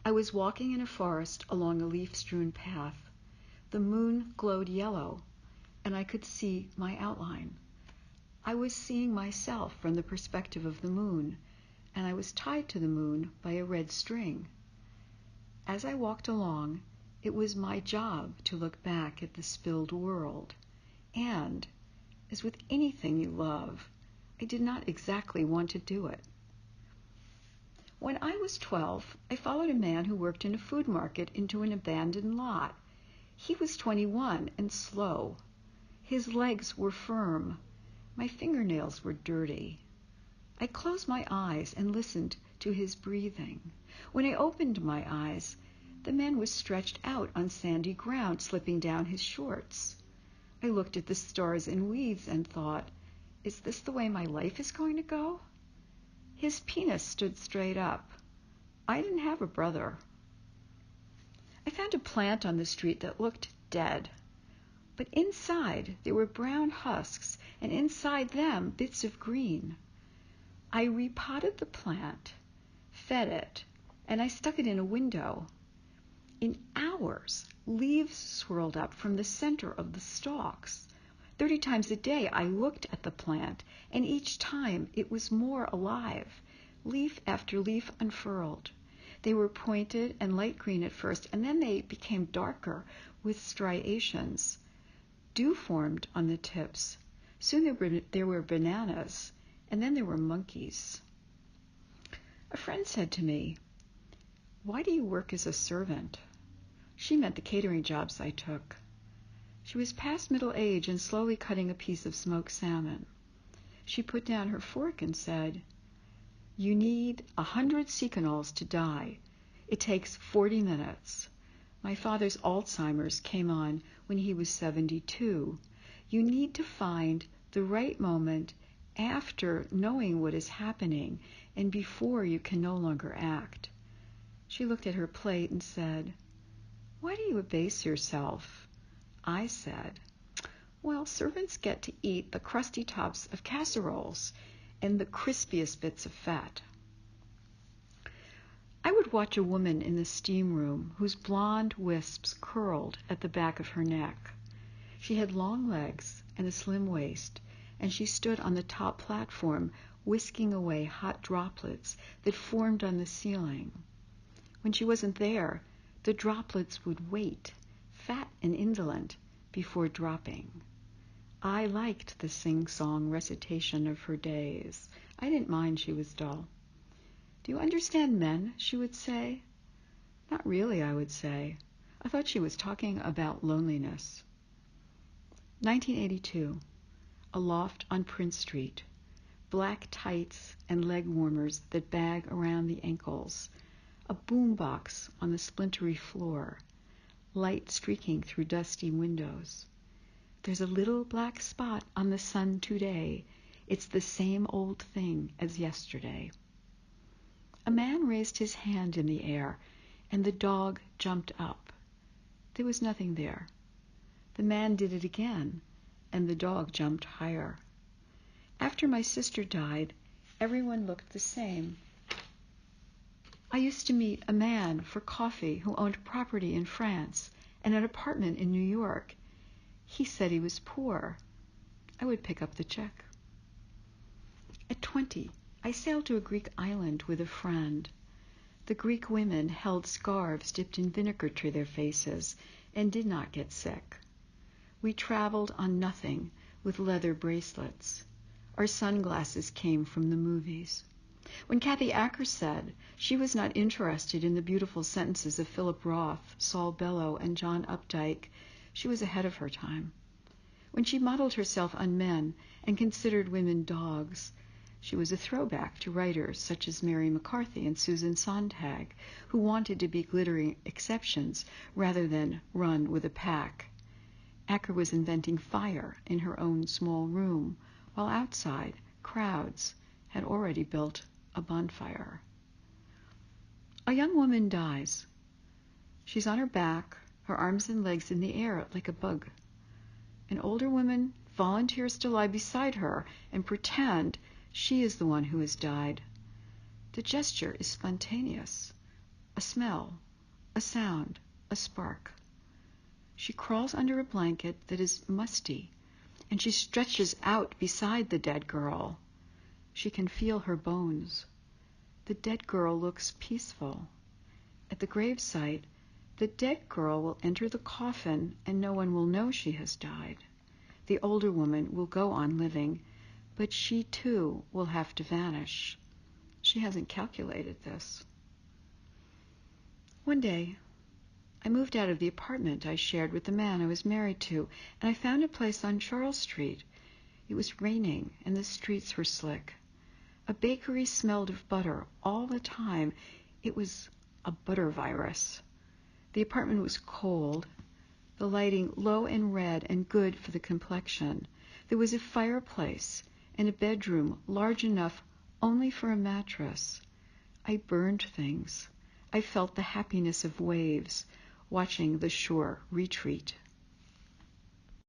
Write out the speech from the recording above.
I was walking in a forest along a leaf-strewn path. The moon glowed yellow, and I could see my outline. I was seeing myself from the perspective of the moon, and I was tied to the moon by a red string. As I walked along, it was my job to look back at the spilled world, and, as with anything you love, I did not exactly want to do it. When I was 12, I followed a man who worked in a food market into an abandoned lot. He was 21 and slow. His legs were firm. My fingernails were dirty. I closed my eyes and listened to his breathing. When I opened my eyes, the man was stretched out on sandy ground, slipping down his shorts. I looked at the stars and weeds and thought, is this the way my life is going to go? His penis stood straight up. I didn't have a brother. I found a plant on the street that looked dead, but inside there were brown husks, and inside them bits of green. I repotted the plant, fed it, and I stuck it in a window. In hours, leaves swirled up from the center of the stalks. 30 times a day I looked at the plant, and each time it was more alive. Leaf after leaf unfurled. They were pointed and light green at first, and then they became darker with striations. Dew formed on the tips. Soon there were bananas, and then there were monkeys. A friend said to me, "Why do you work as a servant?" She meant the catering jobs I took. She was past middle age and slowly cutting a piece of smoked salmon. She put down her fork and said, "You need 100 seconals to die. It takes 40 minutes. My father's Alzheimer's came on when he was 72. You need to find the right moment after knowing what is happening and before you can no longer act." She looked at her plate and said, "Why do you abase yourself?" I said, "Well, servants get to eat the crusty tops of casseroles and the crispiest bits of fat." I would watch a woman in the steam room whose blonde wisps curled at the back of her neck. She had long legs and a slim waist, and she stood on the top platform whisking away hot droplets that formed on the ceiling. When she wasn't there, the droplets would wait, fat and indolent, before dropping. I liked the sing-song recitation of her days. I didn't mind she was dull. "Do you understand men?" she would say. "Not really," I would say. I thought she was talking about loneliness. 1982. A loft on Prince Street. Black tights and leg warmers that bag around the ankles. A boombox on the splintery floor. Light streaking through dusty windows. There's a little black spot on the sun today. It's the same old thing as yesterday. A man raised his hand in the air, and the dog jumped up. There was nothing there. The man did it again, and the dog jumped higher. After my sister died, everyone looked the same. I used to meet a man for coffee who owned property in France and an apartment in New York. He said he was poor. I would pick up the check. At 20, I sailed to a Greek island with a friend. The Greek women held scarves dipped in vinegar to their faces and did not get sick. We traveled on nothing with leather bracelets. Our sunglasses came from the movies. When Kathy Acker said she was not interested in the beautiful sentences of Philip Roth, Saul Bellow, and John Updike, she was ahead of her time. When she modeled herself on men and considered women dogs, she was a throwback to writers such as Mary McCarthy and Susan Sontag, who wanted to be glittering exceptions rather than run with a pack. Acker was inventing fire in her own small room, while outside, crowds had already built a bonfire. A young woman dies. She's on her back, her arms and legs in the air like a bug. An older woman volunteers to lie beside her and pretend she is the one who has died. The gesture is spontaneous. A a smell, a sound, a spark. She crawls under a blanket that is musty, and she stretches out beside the dead girl. She can feel her bones. The dead girl looks peaceful. At the gravesite, the dead girl will enter the coffin and no one will know she has died. The older woman will go on living, but she too will have to vanish. She hasn't calculated this. One day, I moved out of the apartment I shared with the man I was married to, and I found a place on Charles Street. It was raining and the streets were slick. A bakery smelled of butter all the time. It was a butter virus. The apartment was cold, the lighting low and red and good for the complexion. There was a fireplace and a bedroom large enough only for a mattress. I burned things. I felt the happiness of waves, watching the shore retreat.